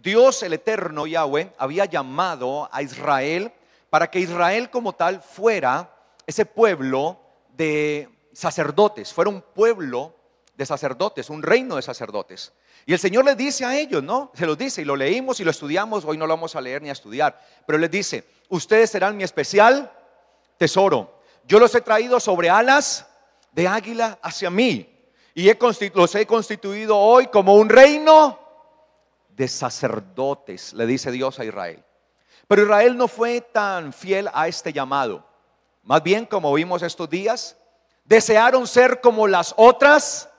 Dios el Eterno, Yahweh, había llamado a Israel para que Israel como tal fuera ese pueblo de sacerdotes, fuera un pueblo de sacerdotes, un reino de sacerdotes. Y el Señor les dice a ellos, ¿no? Se los dice y lo leímos y lo estudiamos. Hoy no lo vamos a leer ni a estudiar, pero les dice: ustedes serán mi especial tesoro. Yo los he traído sobre alas de águila hacia mí y los he constituido hoy como un reino de sacerdotes, le dice Dios a Israel. Pero Israel no fue tan fiel a este llamado. Más bien, como vimos estos días, desearon ser como las otras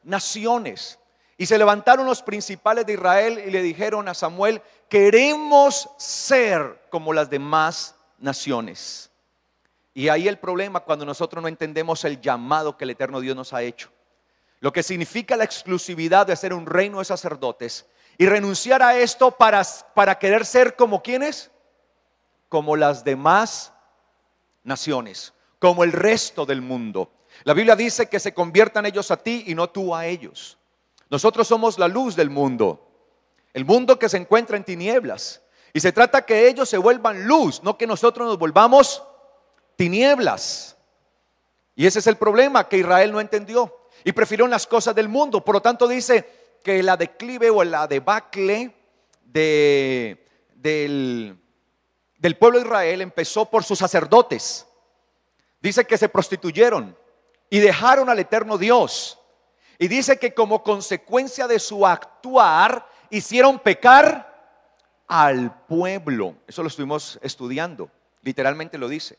naciones. Y se levantaron los principales de Israel y le dijeron a Samuel: queremos ser como las demás naciones. Y ahí el problema, cuando nosotros no entendemos el llamado que el eterno Dios nos ha hecho, lo que significa la exclusividad de ser un reino de sacerdotes, y renunciar a esto para querer ser como ¿quiénes? Como las demás naciones, como el resto del mundo. La Biblia dice que se conviertan ellos a ti y no tú a ellos. Nosotros somos la luz del mundo, el mundo que se encuentra en tinieblas, y se trata que ellos se vuelvan luz, no que nosotros nos volvamos tinieblas. Y ese es el problema que Israel no entendió y prefirió las cosas del mundo. Por lo tanto dice que la declive o la debacle del pueblo de Israel empezó por sus sacerdotes. Dice que se prostituyeron y dejaron al eterno Dios. Y dice que como consecuencia de su actuar hicieron pecar al pueblo. Eso lo estuvimos estudiando, literalmente lo dice.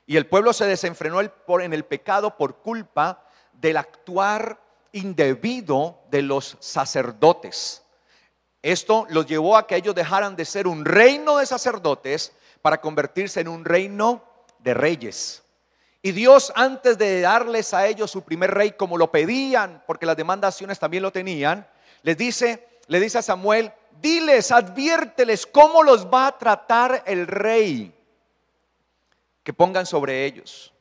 Y el pueblo se desenfrenó en el pecado por culpa del actuar indebido de los sacerdotes. Esto los llevó a que ellos dejaran de ser un reino de sacerdotes para convertirse en un reino de reyes. Y Dios, antes de darles a ellos su primer rey como lo pedían, porque las demás naciones también lo tenían, le dice a Samuel: diles, adviérteles cómo los va a tratar el rey que pongan sobre ellos.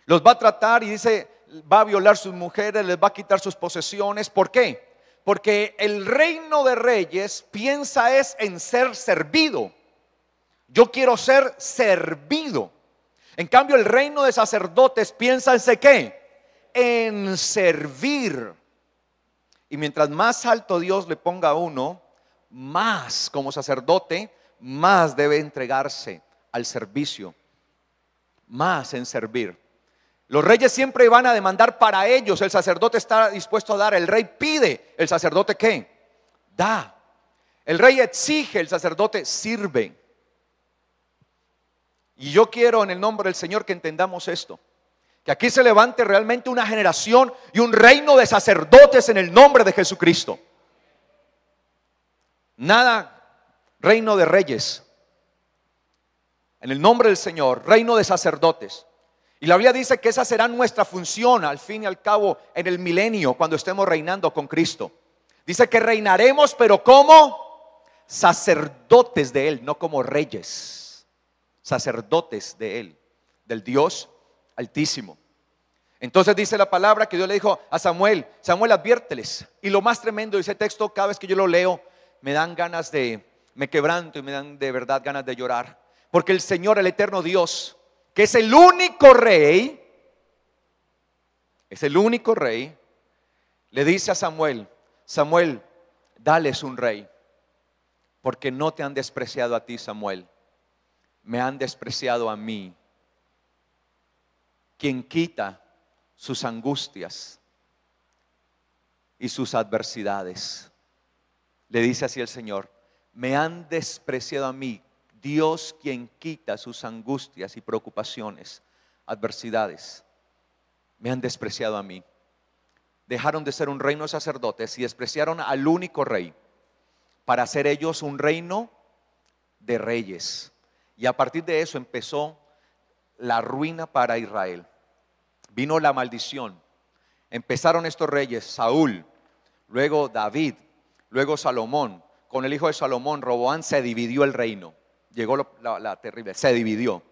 Los va a tratar, y dice, va a violar sus mujeres, les va a quitar sus posesiones. ¿Por qué? Porque el reino de reyes piensa es en ser servido. Yo quiero ser servido. En cambio, el reino de sacerdotes piensa en ¿qué? En servir. Y mientras más alto Dios le ponga a uno, más como sacerdote, más debe entregarse al servicio, más en servir. Los reyes siempre van a demandar para ellos, el sacerdote está dispuesto a dar. El rey pide, el sacerdote ¿qué? Da. El rey exige, el sacerdote sirve. Y yo quiero en el nombre del Señor que entendamos esto, que aquí se levante realmente una generación y un reino de sacerdotes en el nombre de Jesucristo. Nada reino de reyes, en el nombre del Señor, reino de sacerdotes. Y la Biblia dice que esa será nuestra función al fin y al cabo en el milenio, cuando estemos reinando con Cristo. Dice que reinaremos, pero como sacerdotes de Él, no como reyes. Sacerdotes de Él, del Dios Altísimo. Entonces dice la palabra que Dios le dijo a Samuel: Samuel, adviérteles. Y lo más tremendo de ese texto, cada vez que yo lo leo, me quebranto y me dan de verdad ganas de llorar. Porque el Señor, el eterno Dios, que es el único rey, le dice a Samuel: Samuel, dales un rey, porque no te han despreciado a ti, Samuel, me han despreciado a mí, quien quita sus angustias y sus adversidades. Le dice así el Señor: me han despreciado a mí, Dios quien quita sus angustias y preocupaciones, adversidades. Me han despreciado a mí. Dejaron de ser un reino de sacerdotes y despreciaron al único rey para hacer ellos un reino de reyes. Y a partir de eso empezó la ruina para Israel. Vino la maldición. Empezaron estos reyes: Saúl, luego David, luego Salomón. Con el hijo de Salomón, Roboán, se dividió el reino. Llegó la terrible, se dividió.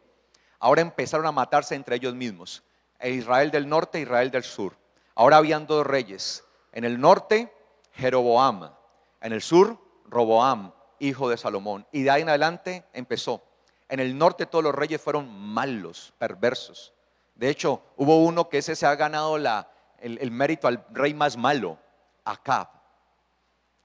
Ahora empezaron a matarse entre ellos mismos. Israel del norte e Israel del sur. Ahora habían dos reyes. En el norte, Jeroboam. En el sur, Roboam, hijo de Salomón. Y de ahí en adelante empezó. En el norte todos los reyes fueron malos, perversos. De hecho, hubo uno que ese se ha ganado el mérito al rey más malo, Acab.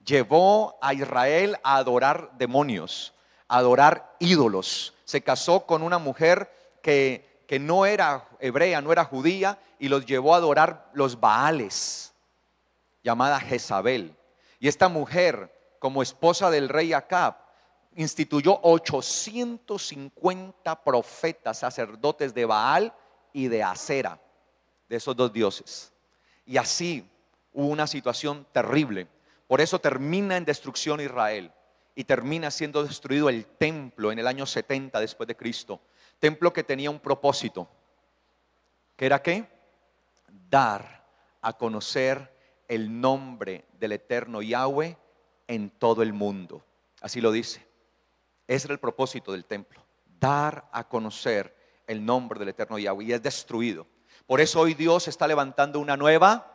Llevó a Israel a adorar demonios, a adorar ídolos. Se casó con una mujer que no era hebrea, no era judía, y los llevó a adorar los Baales, llamada Jezabel. Y esta mujer, como esposa del rey Acab, instituyó 850 profetas, sacerdotes de Baal y de Acera, de esos dos dioses. Y así hubo una situación terrible. Por eso termina en destrucción Israel y termina siendo destruido el templo en el año 70 después de Cristo. Templo que tenía un propósito. ¿Qué era qué? Dar a conocer el nombre del eterno Yahweh en todo el mundo. Así lo dice. Ese era el propósito del templo. Dar a conocer el nombre del eterno Yahweh, y es destruido. Por eso hoy Dios está levantando una nueva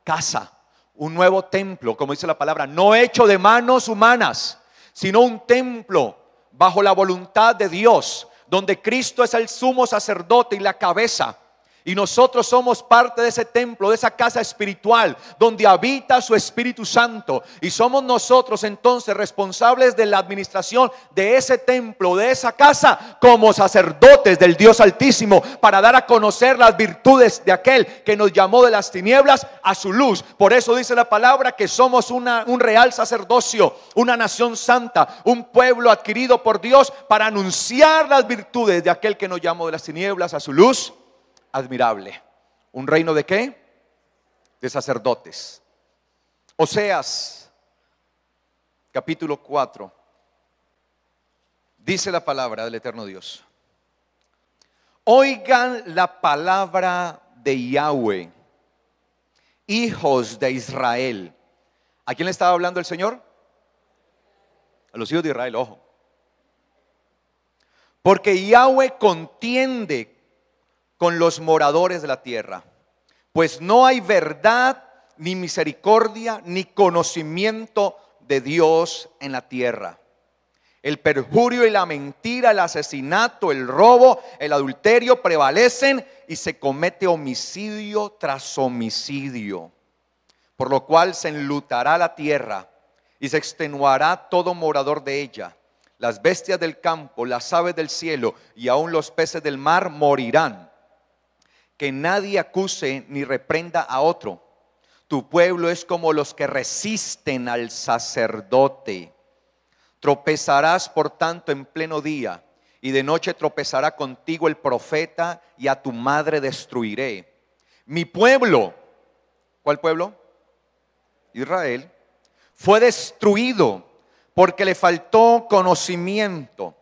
casa, un nuevo templo, como dice la palabra, no hecho de manos humanas, sino un templo bajo la voluntad de Dios, donde Cristo es el sumo sacerdote y la cabeza. Y nosotros somos parte de ese templo, de esa casa espiritual, donde habita su Espíritu Santo. Y somos nosotros entonces responsables de la administración de ese templo, de esa casa, como sacerdotes del Dios Altísimo, para dar a conocer las virtudes de aquel que nos llamó de las tinieblas a su luz. Por eso dice la palabra que somos un real sacerdocio, una nación santa, un pueblo adquirido por Dios para anunciar las virtudes de aquel que nos llamó de las tinieblas a su luz admirable. ¿Un reino de qué? De sacerdotes. Oseas capítulo 4. Dice la palabra del eterno Dios: oigan la palabra de Yahweh, hijos de Israel. ¿A quién le estaba hablando el Señor? A los hijos de Israel, ojo. Porque Yahweh contiende con los moradores de la tierra, pues no hay verdad, ni misericordia, ni conocimiento de Dios en la tierra. El perjurio y la mentira, el asesinato, el robo, el adulterio prevalecen, y se comete homicidio tras homicidio, por lo cual se enlutará la tierra y se extenuará todo morador de ella. Las bestias del campo, las aves del cielo y aun los peces del mar morirán. Que nadie acuse ni reprenda a otro. Tu pueblo es como los que resisten al sacerdote. Tropezarás por tanto en pleno día, y de noche tropezará contigo el profeta, y a tu madre destruiré. Mi pueblo, ¿cuál pueblo? Israel, fue destruido porque le faltó conocimiento.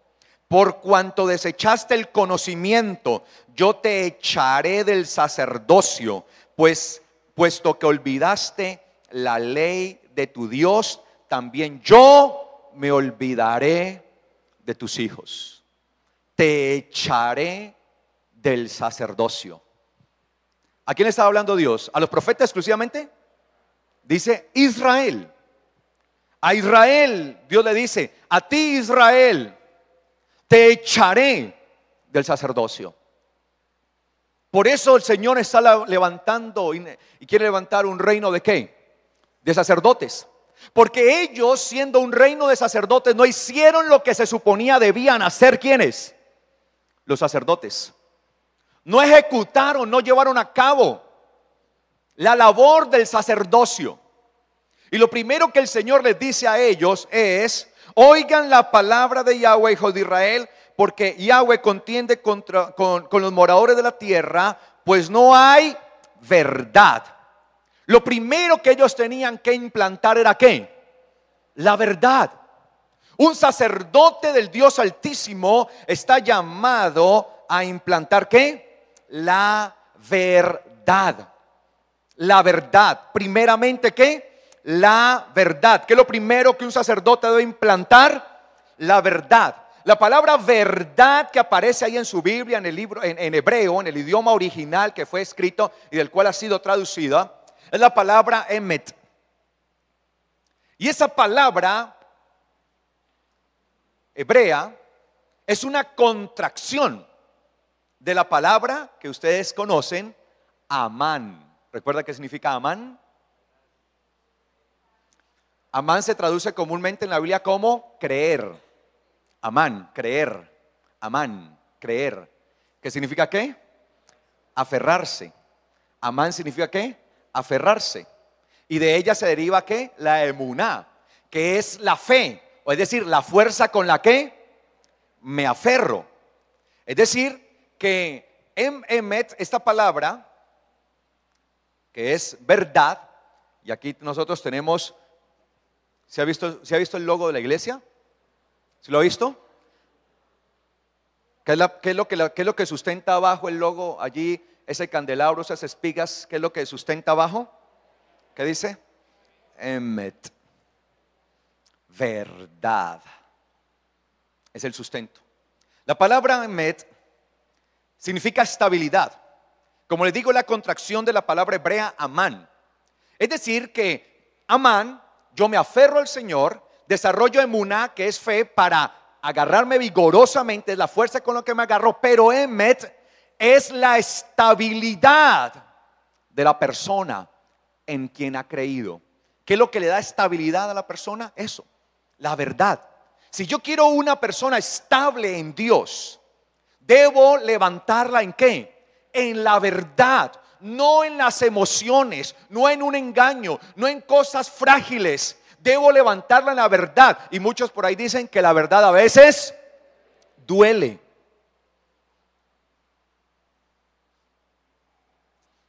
Por cuanto desechaste el conocimiento, yo te echaré del sacerdocio, puesto que olvidaste la ley de tu Dios, también yo me olvidaré de tus hijos. Te echaré del sacerdocio. ¿A quién le estaba hablando Dios? ¿A los profetas exclusivamente? Dice Israel. A Israel Dios le dice: a ti Israel, te echaré del sacerdocio. Por eso el Señor está levantando y quiere levantar un reino de ¿qué? De sacerdotes. Porque ellos, siendo un reino de sacerdotes, no hicieron lo que se suponía debían hacer. ¿Quiénes? Los sacerdotes. No ejecutaron, no llevaron a cabo la labor del sacerdocio. Y lo primero que el Señor les dice a ellos es: oigan la palabra de Yahweh, hijos de Israel, porque Yahweh contiende con los moradores de la tierra, pues no hay verdad. Lo primero que ellos tenían que implantar era ¿qué? La verdad. Un sacerdote del Dios Altísimo está llamado a implantar ¿qué? La verdad. La verdad. Primeramente ¿qué? La verdad. ¿Qué es lo primero que un sacerdote debe implantar? La verdad. La palabra verdad que aparece ahí en su Biblia, en el libro, en hebreo, en el idioma original que fue escrito y del cual ha sido traducida, es la palabra emet. Y esa palabra hebrea es una contracción de la palabra que ustedes conocen, Amán. ¿Recuerda qué significa Amán? Amán se traduce comúnmente en la Biblia como creer. Amán, creer. Amán, creer. ¿Qué significa qué? Aferrarse. Amán significa qué? Aferrarse. Y de ella se deriva ¿qué? La emuná, que es la fe, o es decir, la fuerza con la que me aferro. Es decir, que emet, esta palabra, que es verdad, y aquí nosotros tenemos, ¿se ha visto el logo de la iglesia? ¿Se lo ha visto? ¿Qué es lo que sustenta abajo el logo allí? Ese candelabro, esas espigas, ¿qué es lo que sustenta abajo? ¿Qué dice? Emet. Verdad. Es el sustento. La palabra emet significa estabilidad. Como les digo, la contracción de la palabra hebrea amán. Es decir que amán, yo me aferro al Señor, desarrollo emuná, que es fe, para agarrarme vigorosamente, es la fuerza con la que me agarro, pero emet es la estabilidad de la persona en quien ha creído. ¿Qué es lo que le da estabilidad a la persona? Eso, la verdad. Si yo quiero una persona estable en Dios, debo levantarla ¿en qué? En la verdad, no en las emociones, no en un engaño, no en cosas frágiles. Debo levantarla en la verdad. Y muchos por ahí dicen que la verdad a veces duele.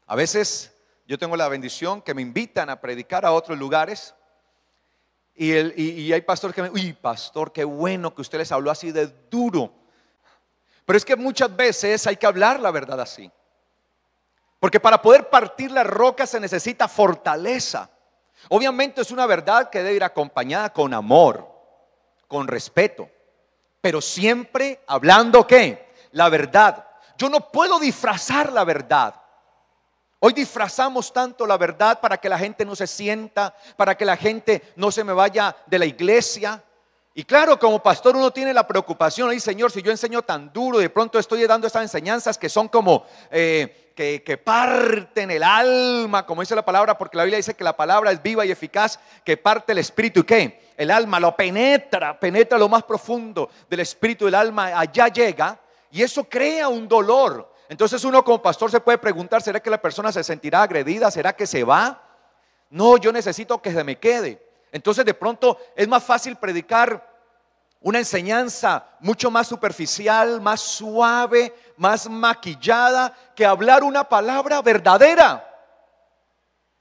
A veces yo tengo la bendición que me invitan a predicar a otros lugares y hay pastores que me dicen, uy, pastor, qué bueno que usted les habló así de duro. Pero es que muchas veces hay que hablar la verdad así. Porque para poder partir la roca se necesita fortaleza. Obviamente es una verdad que debe ir acompañada con amor, con respeto, pero siempre hablando ¿qué? La verdad. Yo no puedo disfrazar la verdad. Hoy disfrazamos tanto la verdad para que la gente no se sienta, para que la gente no se me vaya de la iglesia. Y claro, como pastor uno tiene la preocupación, ay Señor, si yo enseño tan duro, de pronto estoy dando estas enseñanzas que son como que parten el alma, como dice la palabra, porque la Biblia dice que la palabra es viva y eficaz, que parte el espíritu y ¿qué? El alma lo penetra lo más profundo del espíritu del alma, allá llega y eso crea un dolor. Entonces uno como pastor se puede preguntar, ¿será que la persona se sentirá agredida? ¿Será que se va? No, yo necesito que se me quede. Entonces de pronto es más fácil predicar una enseñanza mucho más superficial, más suave, más maquillada, que hablar una palabra verdadera.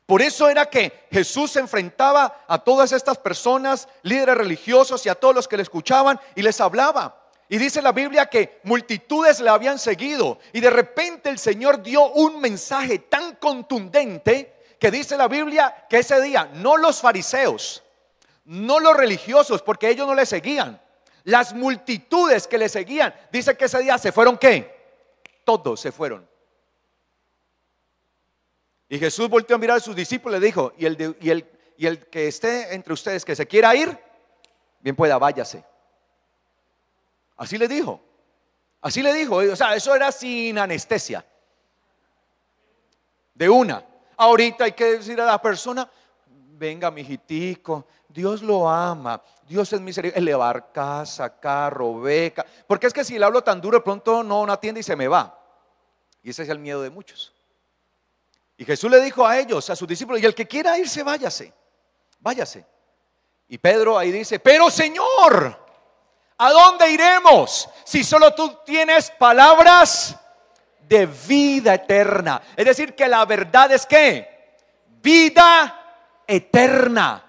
Por eso era que Jesús se enfrentaba a todas estas personas, líderes religiosos y a todos los que le escuchaban y les hablaba. Y dice la Biblia que multitudes le habían seguido y de repente el Señor dio un mensaje tan contundente que dice la Biblia que ese día no los fariseos, no los religiosos, porque ellos no le seguían, las multitudes que le seguían, dice que ese día se fueron ¿qué? Todos se fueron. Y Jesús volteó a mirar a sus discípulos y le dijo, y el que esté entre ustedes que se quiera ir, bien pueda, váyase. Así le dijo, o sea, eso era sin anestesia. De una. Ahorita hay que decir a la persona, venga mijitico, Dios lo ama, Dios es misericordioso, elevar casa, carro, beca. Porque es que si le hablo tan duro de pronto no atiende y se me va. Y ese es el miedo de muchos. Y Jesús le dijo a ellos, a sus discípulos, y el que quiera irse, váyase, váyase. Y Pedro ahí dice, pero Señor, ¿a dónde iremos si solo tú tienes palabras de vida eterna? Es decir, que la verdad es ¿qué? Vida eterna.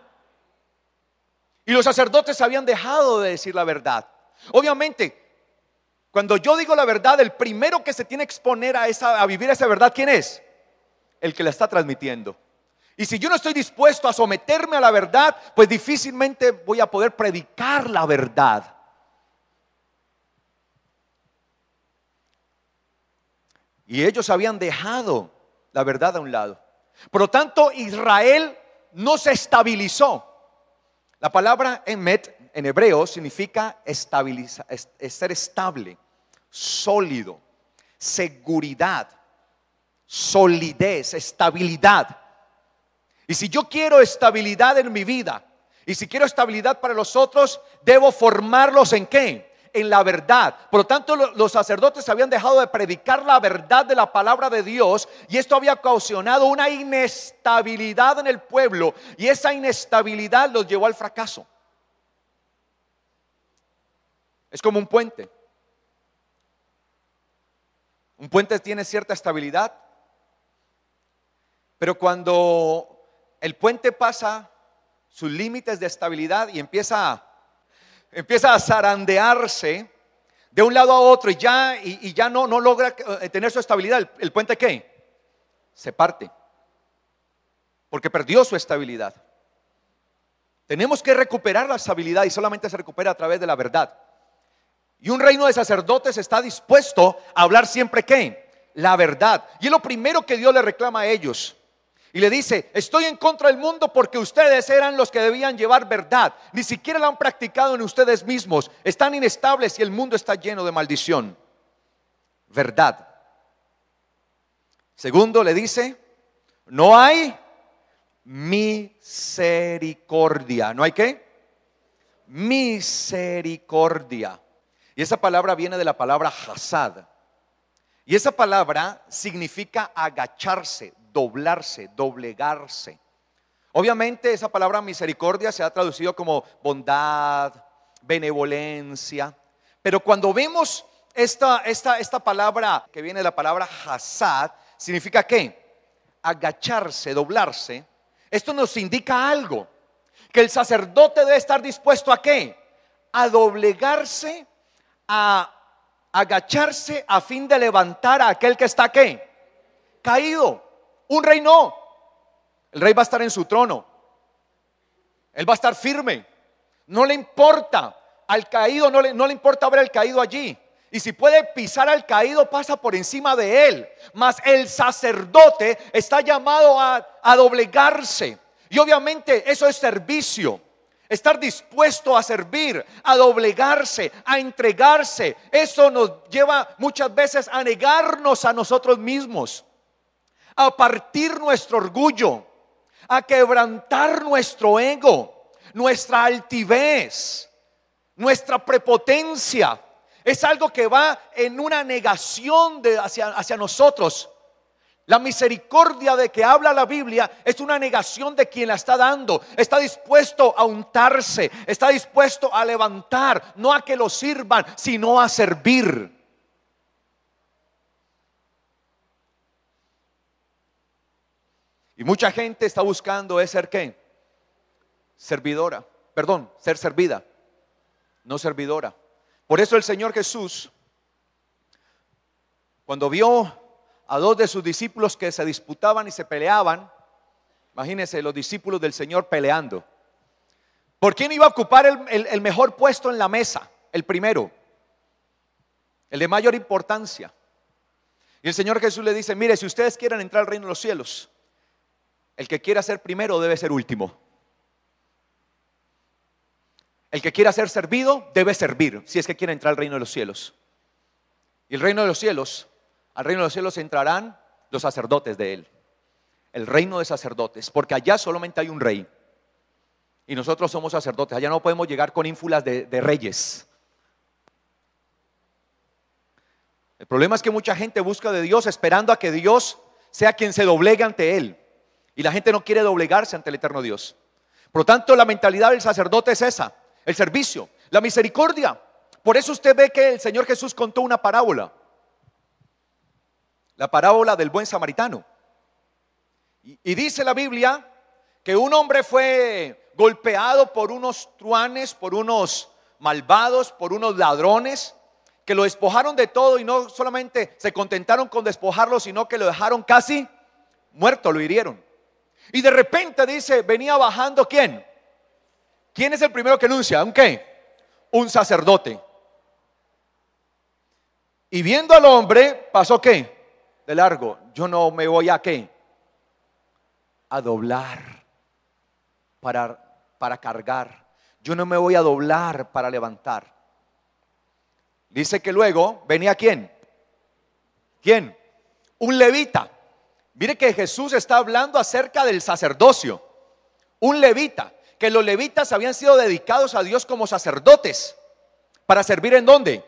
Y los sacerdotes habían dejado de decir la verdad. Obviamente, cuando yo digo la verdad, el primero que se tiene que exponer a vivir esa verdad, ¿quién es? El que la está transmitiendo. Y si yo no estoy dispuesto a someterme a la verdad, pues difícilmente voy a poder predicar la verdad. Y ellos habían dejado la verdad a un lado. Por lo tanto, Israel no se estabilizó. La palabra emet en hebreo significa ser estable, sólido, seguridad, solidez, estabilidad. Y si yo quiero estabilidad en mi vida, y si quiero estabilidad para los otros, debo formarlos ¿en qué? En la verdad. Por lo tanto, los sacerdotes habían dejado de predicar la verdad de la palabra de Dios, y esto había ocasionado una inestabilidad en el pueblo, y esa inestabilidad los llevó al fracaso. Es como un puente. Un puente tiene cierta estabilidad, pero cuando el puente pasa sus límites de estabilidad y empieza a zarandearse de un lado a otro, y ya no logra tener su estabilidad, ¿el puente qué? Se parte, porque perdió su estabilidad. Tenemos que recuperar la estabilidad, y solamente se recupera a través de la verdad. Y un reino de sacerdotes está dispuesto a hablar siempre ¿qué? La verdad. Y es lo primero que Dios le reclama a ellos. Y le dice: estoy en contra del mundo porque ustedes eran los que debían llevar verdad. Ni siquiera la han practicado en ustedes mismos. Están inestables y el mundo está lleno de maldición. Verdad. Segundo, le dice: no hay misericordia. ¿No hay qué? Misericordia. Y esa palabra viene de la palabra hasad. Y esa palabra significa agacharse, doblarse, doblegarse. Obviamente esa palabra misericordia se ha traducido como bondad, benevolencia. Pero cuando vemos esta palabra que viene de la palabra hasad, significa ¿qué? Agacharse, doblarse. Esto nos indica algo, que el sacerdote debe estar dispuesto ¿a qué? A doblegarse, a agacharse a fin de levantar a aquel que está ¿qué? Caído. Un rey no. El rey va a estar en su trono. Él va a estar firme. No le importa al caído, no le importa ver al caído allí. Y si puede pisar al caído, pasa por encima de él. Mas el sacerdote está llamado a doblegarse. Y obviamente eso es servicio. Estar dispuesto a servir, a doblegarse, a entregarse. Eso nos lleva muchas veces a negarnos a nosotros mismos, a partir nuestro orgullo, a quebrantar nuestro ego, nuestra altivez, nuestra prepotencia. Es algo que va en una negación hacia nosotros. La misericordia de que habla la Biblia es una negación de quien la está dando. Está dispuesto a untarse, está dispuesto a levantar, no a que lo sirvan, sino a servir. Y mucha gente está buscando ser ¿qué? Servidora, perdón, ser servida, no servidora. Por eso el Señor Jesús, cuando vio a dos de sus discípulos que se disputaban y se peleaban, imagínense los discípulos del Señor peleando. ¿Por quién iba a ocupar el mejor puesto en la mesa? El primero, el de mayor importancia. Y el Señor Jesús le dice: mire, si ustedes quieren entrar al reino de los cielos, el que quiera ser primero debe ser último. El que quiera ser servido debe servir, si es que quiere entrar al reino de los cielos. Y el reino de los cielos, al reino de los cielos entrarán los sacerdotes de él. El reino de sacerdotes, porque allá solamente hay un rey. Y nosotros somos sacerdotes. Allá no podemos llegar con ínfulas de reyes. El problema es que mucha gente busca de Dios esperando a que Dios sea quien se doblegue ante él. Y la gente no quiere doblegarse ante el eterno Dios. Por lo tanto, la mentalidad del sacerdote es esa: el servicio, la misericordia. Por eso usted ve que el Señor Jesús contó una parábola. La parábola del buen samaritano. Y dice la Biblia que un hombre fue golpeado por unos truanes, por unos malvados, por unos ladrones, que lo despojaron de todo, y no solamente se contentaron con despojarlo, sino que lo dejaron casi muerto, lo hirieron. Y de repente dice, venía bajando ¿quién? ¿Quién es el primero que anuncia? ¿Un qué? Un sacerdote. Y viendo al hombre, pasó ¿qué? De largo. Yo no me voy a ¿qué? A doblar para cargar. yo no me voy a doblar para levantar. Dice que luego venía ¿quién? ¿Quién? Un levita. Mire que Jesús está hablando acerca del sacerdocio. Un levita, que los levitas habían sido dedicados a Dios como sacerdotes. ¿Para servir en dónde?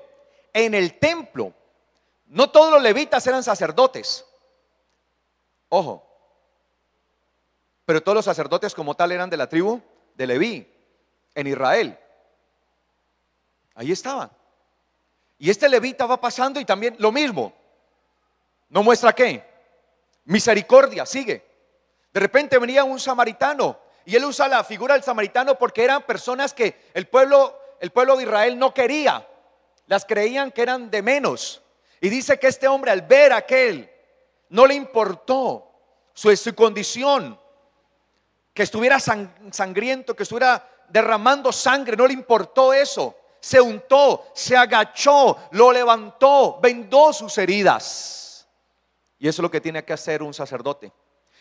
En el templo. No todos los levitas eran sacerdotes. Ojo. Pero todos los sacerdotes como tal eran de la tribu de Leví, en Israel. Ahí estaban. Y este levita va pasando y también lo mismo. ¿No muestra qué? Misericordia, sigue. De repente venía un samaritano y él usa la figura del samaritano porque eran personas que el pueblo de Israel no quería. Las creían que eran de menos. Y dice que este hombre, al ver a aquel, no le importó su condición, que estuviera sangriento, que estuviera derramando sangre, no le importó eso. Se untó, se agachó, lo levantó, vendó sus heridas. Y eso es lo que tiene que hacer un sacerdote.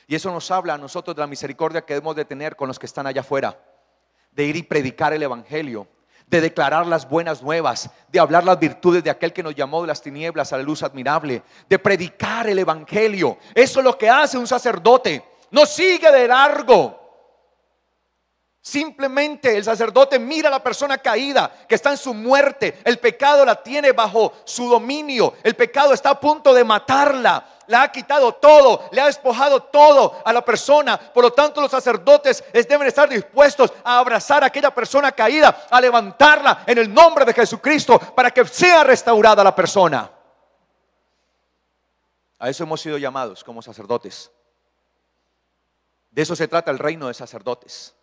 Y eso nos habla a nosotros de la misericordia que debemos de tener con los que están allá afuera, de ir y predicar el evangelio, de declarar las buenas nuevas, de hablar las virtudes de aquel que nos llamó de las tinieblas a la luz admirable, de predicar el evangelio. Eso es lo que hace un sacerdote. No sigue de largo. Simplemente el sacerdote mira a la persona caída que está en su muerte. El pecado la tiene bajo su dominio. El pecado está a punto de matarla. Le ha quitado todo, le ha despojado todo a la persona. Por lo tanto, los sacerdotes deben estar dispuestos a abrazar a aquella persona caída, a levantarla en el nombre de Jesucristo para que sea restaurada la persona. A eso hemos sido llamados como sacerdotes. De eso se trata el reino de sacerdotes.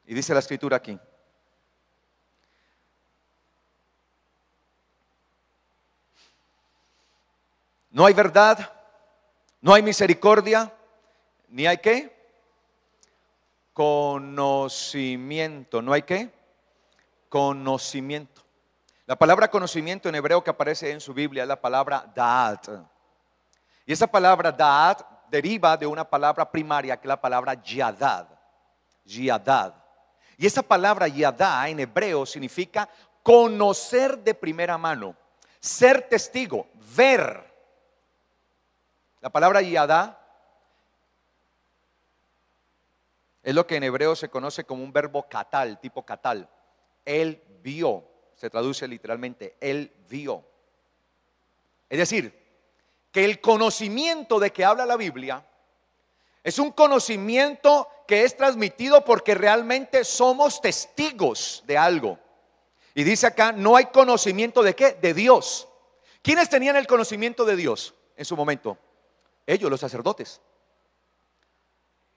Y dice la escritura aquí: no hay verdad, no hay misericordia, ni hay ¿qué? Conocimiento. ¿No hay qué? Conocimiento. La palabra conocimiento en hebreo que aparece en su Biblia es la palabra da'at. Y esa palabra da'at deriva de una palabra primaria que es la palabra yadad. Yadad. Y esa palabra yadá en hebreo significa conocer de primera mano, ser testigo, ver. La palabra yadá es lo que en hebreo se conoce como un verbo katal, tipo katal. Él vio, se traduce literalmente, él vio. Es decir, que el conocimiento de que habla la Biblia es un conocimiento que es transmitido porque realmente somos testigos de algo. Y dice acá, no hay conocimiento de ¿qué? De Dios. ¿Quiénes tenían el conocimiento de Dios en su momento? Ellos, los sacerdotes.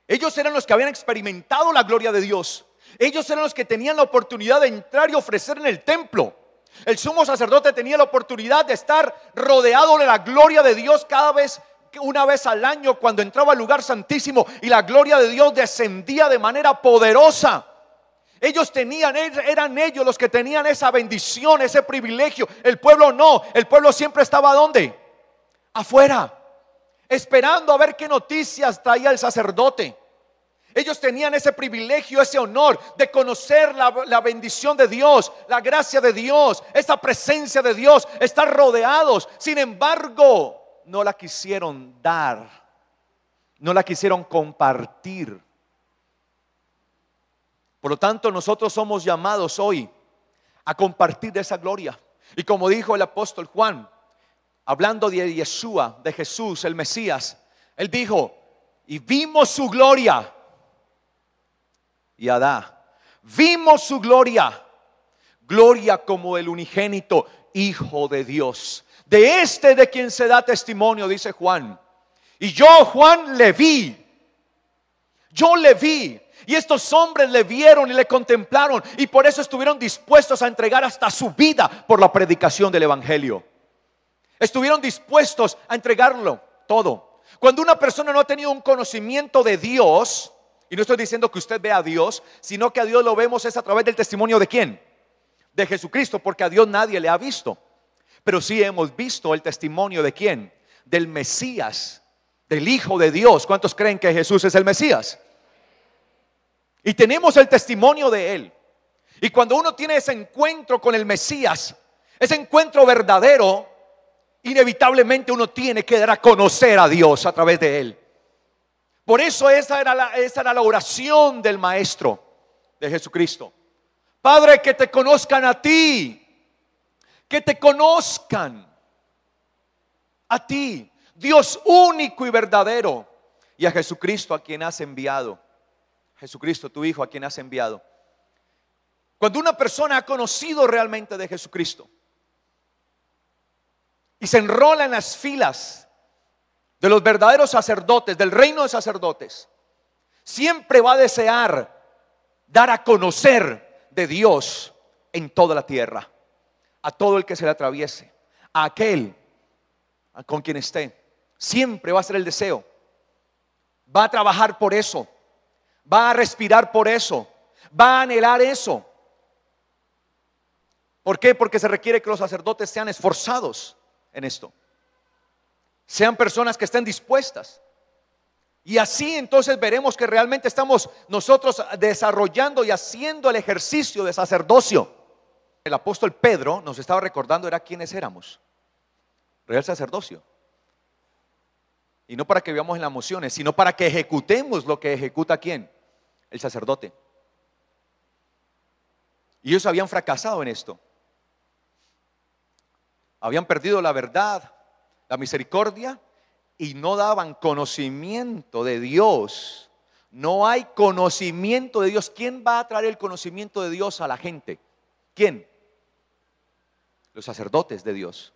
Ellos eran los que habían experimentado la gloria de Dios. Ellos eran los que tenían la oportunidad de entrar y ofrecer en el templo. El sumo sacerdote tenía la oportunidad de estar rodeado de la gloria de Dios una vez al año, cuando entraba al lugar santísimo y la gloria de Dios descendía de manera poderosa. Eran ellos los que tenían esa bendición, ese privilegio. El pueblo no, el pueblo siempre estaba ¿dónde? Afuera, esperando a ver qué noticias traía el sacerdote. Ellos tenían ese privilegio, ese honor de conocer la bendición de Dios, la gracia de Dios, esa presencia de Dios, estar rodeados. Sin embargo, no la quisieron dar, no la quisieron compartir. Por lo tanto, nosotros somos llamados hoy a compartir de esa gloria. Y como dijo el apóstol Juan, hablando de Yeshua, de Jesús, el Mesías, él dijo: y vimos su gloria. Y Adá, vimos su gloria, gloria como el unigénito Hijo de Dios. De quien se da testimonio, dice Juan. Y yo, Juan, le vi. Yo le vi. Y estos hombres le vieron y le contemplaron. Y por eso estuvieron dispuestos a entregar hasta su vida por la predicación del evangelio. Estuvieron dispuestos a entregarlo todo. Cuando una persona no ha tenido un conocimiento de Dios, y no estoy diciendo que usted vea a Dios, sino que a Dios lo vemos es a través del testimonio de ¿quién? De Jesucristo, porque a Dios nadie le ha visto. Pero sí hemos visto el testimonio de ¿quién? Del Mesías, del Hijo de Dios. ¿Cuántos creen que Jesús es el Mesías? Y tenemos el testimonio de Él. Y cuando uno tiene ese encuentro con el Mesías, ese encuentro verdadero, inevitablemente uno tiene que dar a conocer a Dios a través de Él. Por eso esa era la oración del Maestro de Jesucristo. Padre, que te conozcan a ti, que te conozcan a ti, Dios único y verdadero, y a Jesucristo a quien has enviado. Jesucristo, tu Hijo, a quien has enviado. Cuando una persona ha conocido realmente de Jesucristo y se enrola en las filas de los verdaderos sacerdotes, del reino de sacerdotes, siempre va a desear dar a conocer de Dios en toda la tierra, a todo el que se le atraviese, a aquel con quien esté. Siempre va a ser el deseo. Va a trabajar por eso, va a respirar por eso, va a anhelar eso. ¿Por qué? Porque se requiere que los sacerdotes sean esforzados en esto, sean personas que estén dispuestas. Y así entonces veremos que realmente estamos nosotros desarrollando y haciendo el ejercicio de sacerdocio. El apóstol Pedro nos estaba recordando era quiénes éramos. Real sacerdocio. Y no para que vivamos en las emociones, sino para que ejecutemos lo que ejecuta ¿quién? El sacerdote. Y ellos habían fracasado en esto. Habían perdido la verdad, la misericordia, y no daban conocimiento de Dios. No hay conocimiento de Dios. ¿Quién va a traer el conocimiento de Dios a la gente? ¿Quién? Los sacerdotes de Dios.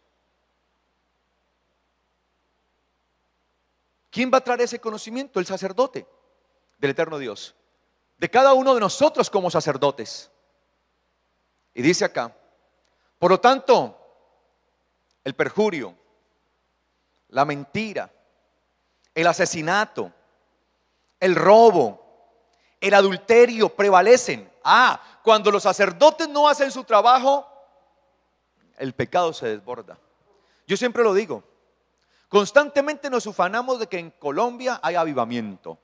¿Quién va a traer ese conocimiento? El sacerdote del eterno Dios, de cada uno de nosotros como sacerdotes. Y dice acá, por lo tanto, el perjurio, la mentira, el asesinato, el robo, el adulterio prevalecen. Cuando los sacerdotes no hacen su trabajo, el pecado se desborda. Yo siempre lo digo, constantemente nos ufanamos de que en Colombia hay avivamiento.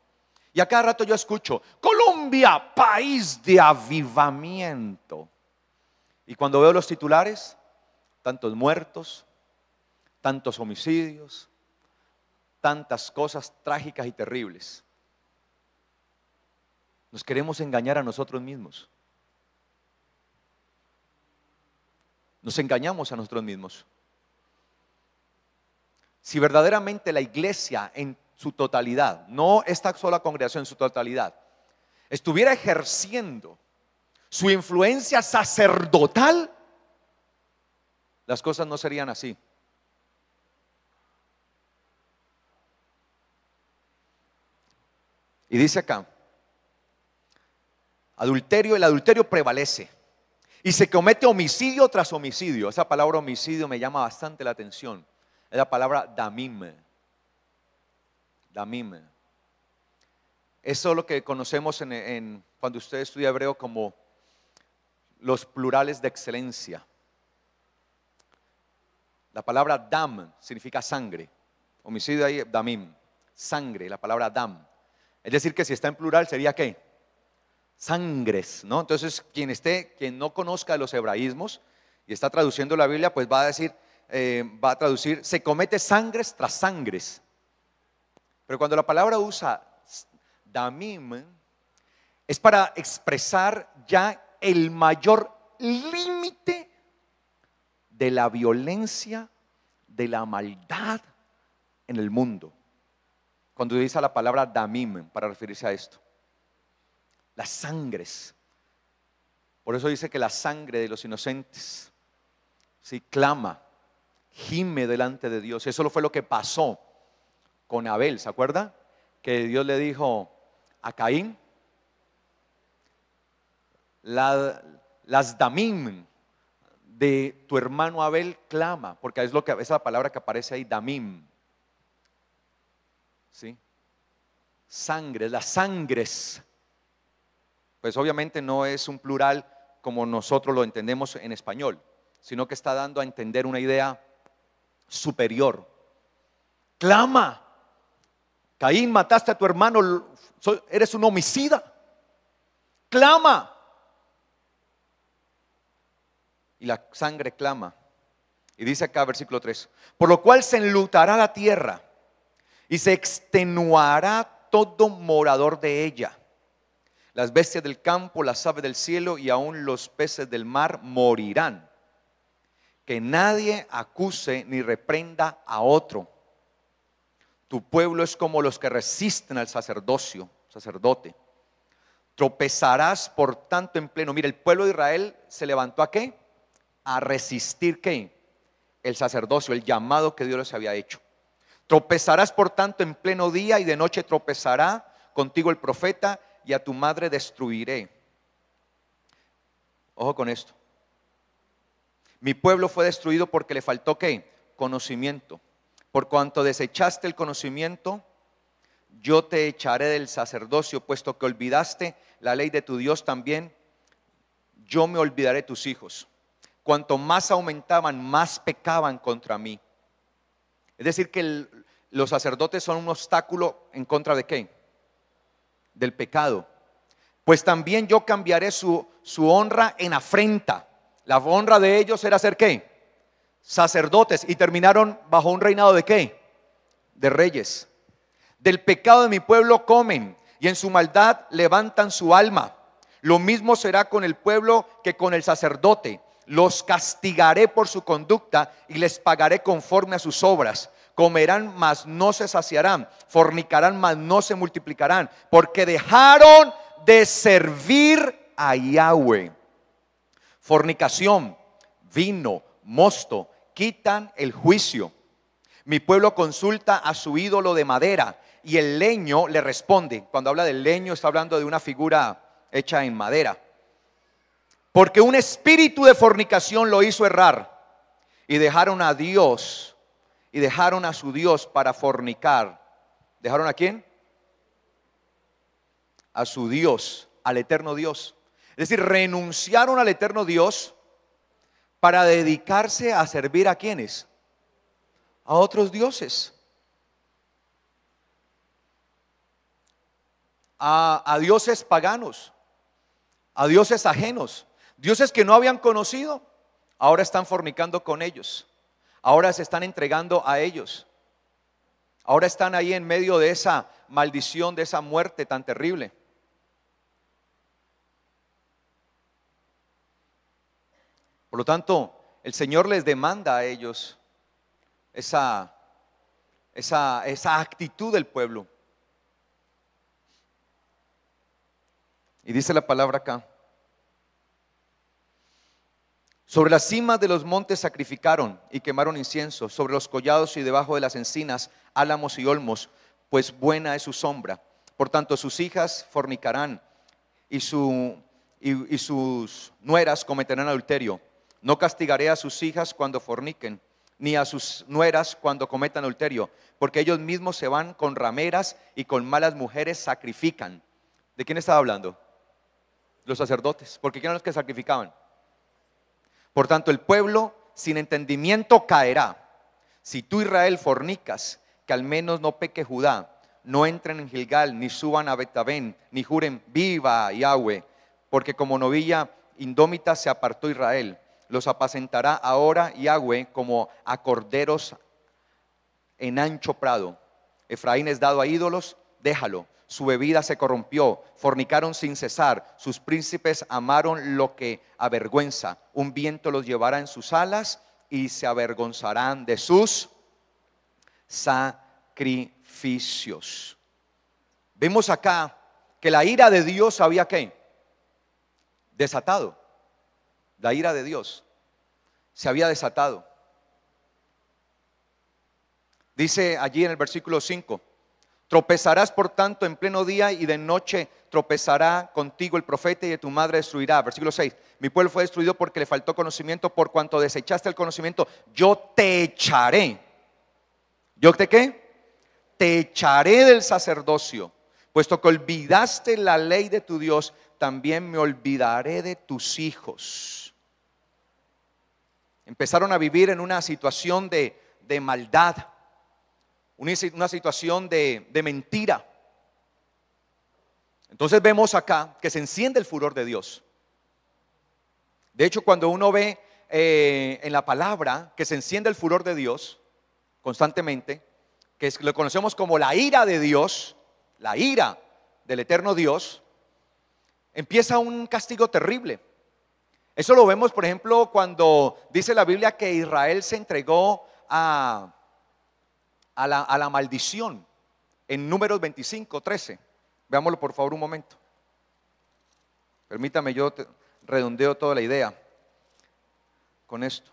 Y a cada rato yo escucho, Colombia, país de avivamiento. Y cuando veo los titulares, tantos muertos, tantos homicidios, tantas cosas trágicas y terribles. Nos queremos engañar a nosotros mismos. Nos engañamos a nosotros mismos. Si verdaderamente la iglesia en su totalidad, no esta sola congregación, en su totalidad, estuviera ejerciendo su influencia sacerdotal, las cosas no serían así. Y dice acá, el adulterio prevalece y se comete homicidio tras homicidio. Esa palabra homicidio me llama bastante la atención. Es la palabra damim. Damim. Eso es lo que conocemos cuando usted estudia hebreo como los plurales de excelencia. La palabra dam significa sangre. Homicidio ahí, damim, sangre, la palabra dam. Es decir, que si está en plural sería ¿qué? Sangres, ¿no? Entonces, quien no conozca de los hebraísmos y está traduciendo la Biblia, pues va a traducir, se comete sangres tras sangres. Pero cuando la palabra usa damim, es para expresar ya el mayor límite de la violencia, de la maldad en el mundo. Cuando dice la palabra damim para referirse a esto, las sangres. Por eso dice que la sangre de los inocentes, sí, clama, gime delante de Dios. Eso fue lo que pasó con Abel, ¿se acuerda? Que Dios le dijo a Caín, las damim de tu hermano Abel clama, porque es la palabra que aparece ahí, damim. ¿Sí? Sangre, las sangres. Pues obviamente no es un plural como nosotros lo entendemos en español, sino que está dando a entender una idea superior. Clama, Caín, mataste a tu hermano, eres un homicida. clama. Y la sangre clama. Y dice acá, versículo 3, por lo cual se enlutará la tierra y se extenuará todo morador de ella. Las bestias del campo, las aves del cielo y aún los peces del mar morirán. Que nadie acuse ni reprenda a otro. Tu pueblo es como los que resisten al sacerdote. Tropezarás por tanto en pleno. Mira, el pueblo de Israel se levantó ¿a qué? A resistir ¿qué? El sacerdocio, el llamado que Dios les había hecho. Tropezarás por tanto en pleno día y de noche tropezará contigo el profeta y a tu madre destruiré. Ojo con esto. Mi pueblo fue destruido porque le faltó ¿qué? Conocimiento. Por cuanto desechaste el conocimiento, yo te echaré del sacerdocio, puesto que olvidaste la ley de tu Dios también, yo me olvidaré de tus hijos. Cuanto más aumentaban, más pecaban contra mí. Es decir que los sacerdotes son un obstáculo en contra de ¿qué? Del pecado. Pues también yo cambiaré su honra en afrenta. La honra de ellos era ser ¿qué? Sacerdotes, y terminaron bajo un reinado de ¿qué? De reyes. Del pecado de mi pueblo comen y en su maldad levantan su alma. Lo mismo será con el pueblo que con el sacerdote. Los castigaré por su conducta y les pagaré conforme a sus obras. Comerán, mas no se saciarán. Fornicarán, mas no se multiplicarán. Porque dejaron de servir a Yahweh. Fornicación, vino, mosto, quitan el juicio. Mi pueblo consulta a su ídolo de madera y el leño le responde. Cuando habla del leño está hablando de una figura hecha en madera. Porque un espíritu de fornicación lo hizo errar y dejaron a Dios y dejaron a su Dios para fornicar. ¿Dejaron a quién? A su Dios, al eterno Dios. Es decir, renunciaron al eterno Dios para dedicarse a servir ¿a quiénes? A otros dioses. A dioses paganos, a dioses ajenos. Dioses que no habían conocido, ahora están fornicando con ellos. Ahora se están entregando a ellos. Ahora están ahí en medio de esa maldición, de esa muerte tan terrible. Por lo tanto, el Señor les demanda a ellos esa actitud del pueblo. Y dice la palabra acá: sobre las cimas de los montes sacrificaron y quemaron incienso, sobre los collados y debajo de las encinas, álamos y olmos, pues buena es su sombra. Por tanto, sus hijas fornicarán y sus nueras cometerán adulterio. No castigaré a sus hijas cuando forniquen, ni a sus nueras cuando cometan adulterio, porque ellos mismos se van con rameras y con malas mujeres sacrifican. ¿De quién estaba hablando? Los sacerdotes, porque ¿quién eran los que sacrificaban? Por tanto, el pueblo sin entendimiento caerá. Si tú, Israel, fornicas, que al menos no peque Judá, no entren en Gilgal, ni suban a Betabén, ni juren viva Yahweh, porque como novilla indómita se apartó Israel. Los apacentará ahora Yahweh como a corderos en ancho prado. Efraín es dado a ídolos, déjalo. Su bebida se corrompió, fornicaron sin cesar, sus príncipes amaron lo que avergüenza. Un viento los llevará en sus alas y se avergonzarán de sus sacrificios. Vemos acá que la ira de Dios había ¿qué? Desatado. La ira de Dios se había desatado. Dice allí en el versículo 5: tropezarás por tanto en pleno día y de noche tropezará contigo el profeta y de tu madre destruirá. Versículo 6: mi pueblo fue destruido porque le faltó conocimiento, por cuanto desechaste el conocimiento, yo te echaré. ¿Yo te qué? Te echaré del sacerdocio, puesto que olvidaste la ley de tu Dios, también me olvidaré de tus hijos. Empezaron a vivir en una situación de maldad, una situación de mentira. Entonces vemos acá que se enciende el furor de Dios. De hecho, cuando uno ve en la palabra que se enciende el furor de Dios constantemente, que lo conocemos como la ira de Dios, la ira del eterno Dios, empieza un castigo terrible. Eso lo vemos, por ejemplo, cuando dice la Biblia que Israel se entregó a la maldición en Números 25:13. Veámoslo por favor un momento. Permítame, yo redondeo toda la idea con esto.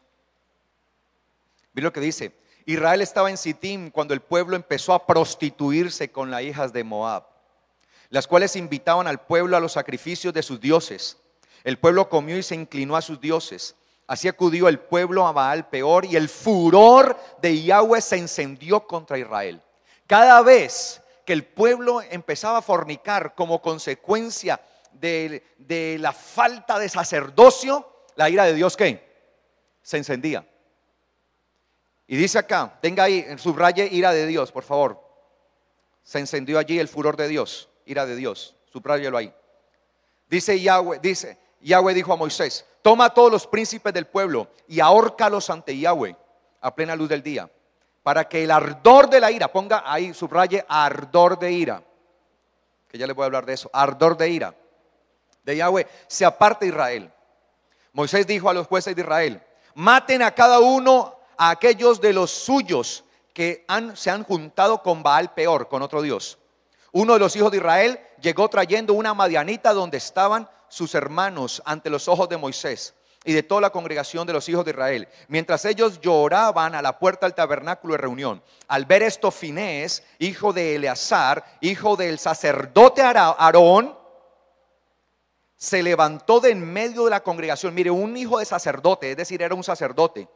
Mira lo que dice: Israel estaba en Sitim cuando el pueblo empezó a prostituirse con las hijas de Moab, las cuales invitaban al pueblo a los sacrificios de sus dioses. El pueblo comió y se inclinó a sus dioses. Así acudió el pueblo a Baal Peor, y el furor de Yahweh se encendió contra Israel. Cada vez que el pueblo empezaba a fornicar como consecuencia de la falta de sacerdocio, la ira de Dios, ¿qué? Se encendía. Y dice acá, tenga ahí, subraye ira de Dios, por favor. Se encendió allí el furor de Dios, ira de Dios, subráyelo ahí. Yahweh dijo a Moisés: toma a todos los príncipes del pueblo y ahórcalos ante Yahweh a plena luz del día, para que el ardor de la ira, ponga ahí, subraye ardor de ira, que ya les voy a hablar de eso, ardor de ira de Yahweh, se aparte Israel. Moisés dijo a los jueces de Israel: maten a cada uno a aquellos de los suyos que se han juntado con Baal Peor, con otro Dios. Uno de los hijos de Israel llegó trayendo una madianita donde estaban sus hermanos ante los ojos de Moisés y de toda la congregación de los hijos de Israel, mientras ellos lloraban a la puerta del tabernáculo de reunión. Al ver esto, Finés, hijo de Eleazar, hijo del sacerdote Aarón, se levantó de en medio de la congregación. Mire, un hijo de sacerdote, es decir, era un sacerdote.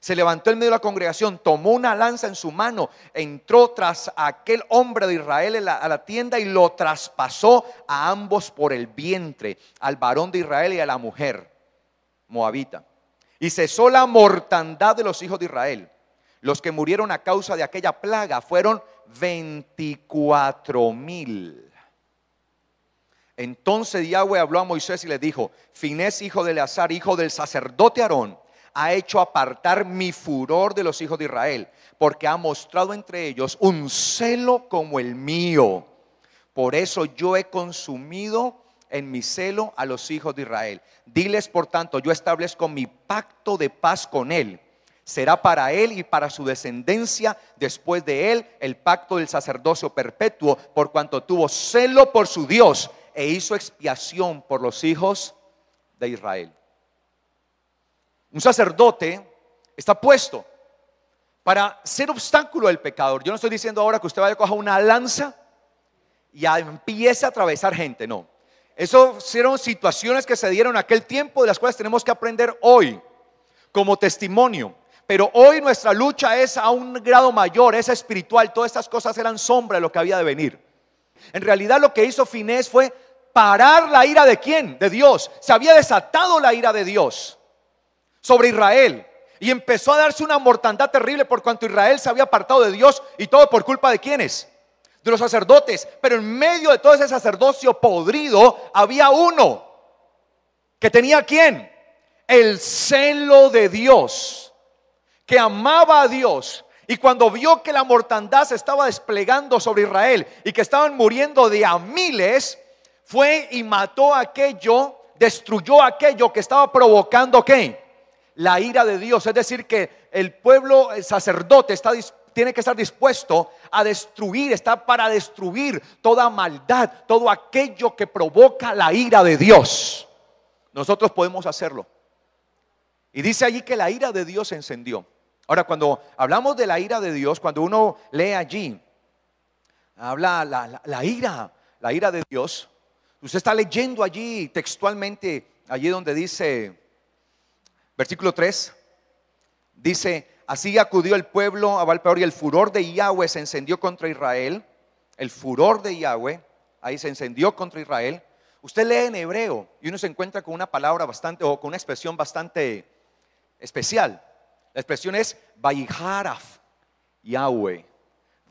Se levantó en medio de la congregación, tomó una lanza en su mano, entró tras aquel hombre de Israel a la tienda y lo traspasó a ambos por el vientre, al varón de Israel y a la mujer moabita. Y cesó la mortandad de los hijos de Israel. Los que murieron a causa de aquella plaga fueron 24,000. Entonces Yahweh habló a Moisés y le dijo: Finés, hijo de Eleazar, hijo del sacerdote Aarón, ha hecho apartar mi furor de los hijos de Israel, porque ha mostrado entre ellos un celo como el mío. Por eso yo he consumido en mi celo a los hijos de Israel. Diles por tanto: yo establezco mi pacto de paz con él. Será para él y para su descendencia después de él el pacto del sacerdocio perpetuo, por cuanto tuvo celo por su Dios e hizo expiación por los hijos de Israel. Un sacerdote está puesto para ser obstáculo del pecador. Yo no estoy diciendo ahora que usted vaya a coger una lanza y empiece a atravesar gente, no. Eso fueron situaciones que se dieron en aquel tiempo, de las cuales tenemos que aprender hoy como testimonio. Pero hoy nuestra lucha es a un grado mayor, es espiritual. Todas estas cosas eran sombra de lo que había de venir. En realidad lo que hizo Finés fue parar la ira de ¿quién? De Dios. Se había desatado la ira de Dios sobre Israel y empezó a darse una mortandad terrible por cuanto Israel se había apartado de Dios, y todo por culpa de ¿quiénes? De los sacerdotes. Pero en medio de todo ese sacerdocio podrido había uno que tenía ¿quién? El celo de Dios, que amaba a Dios. Y cuando vio que la mortandad se estaba desplegando sobre Israel y que estaban muriendo de a miles, fue y mató aquello, destruyó aquello que estaba provocando ¿qué? La ira de Dios. Es decir, que el pueblo, el sacerdote tiene que estar dispuesto a destruir, está para destruir toda maldad, todo aquello que provoca la ira de Dios. Nosotros podemos hacerlo. Y dice allí que la ira de Dios se encendió. Ahora, cuando hablamos de la ira de Dios, cuando uno lee allí, habla la ira de Dios. Usted está leyendo allí textualmente, allí donde dice, versículo 3, dice: así acudió el pueblo a Baal Peor y el furor de Yahweh se encendió contra Israel. El furor de Yahweh, ahí se encendió contra Israel. Usted lee en hebreo y uno se encuentra con una palabra bastante, o con una expresión bastante especial. La expresión es Vayiharaf Yahweh.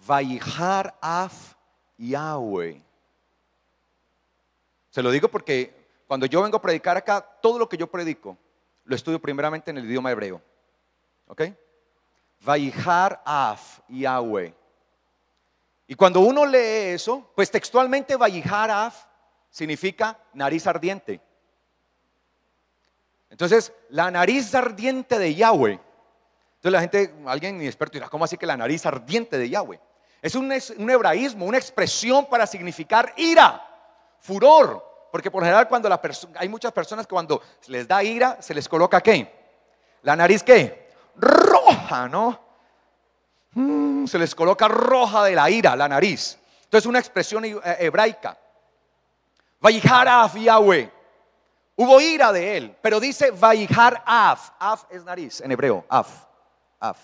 Vayiharaf Yahweh. Se lo digo porque cuando yo vengo a predicar acá, todo lo que yo predico lo estudio primeramente en el idioma hebreo. ¿Ok? Vayihar af Yahweh. Y cuando uno lee eso, pues textualmente Vayihar af significa nariz ardiente. Entonces, la nariz ardiente de Yahweh. Entonces la gente, alguien inexperto dirá, ¿cómo así que la nariz ardiente de Yahweh? Es un hebraísmo, una expresión para significar ira, furor. Porque por general cuando hay muchas personas que cuando les da ira, se les coloca ¿qué? La nariz ¿qué? Roja, ¿no? Se les coloca roja de la ira, la nariz. Entonces una expresión hebraica. Vayihar af Yahweh. Hubo ira de él, pero dice Vayihar af. Af es nariz en hebreo, af. Af.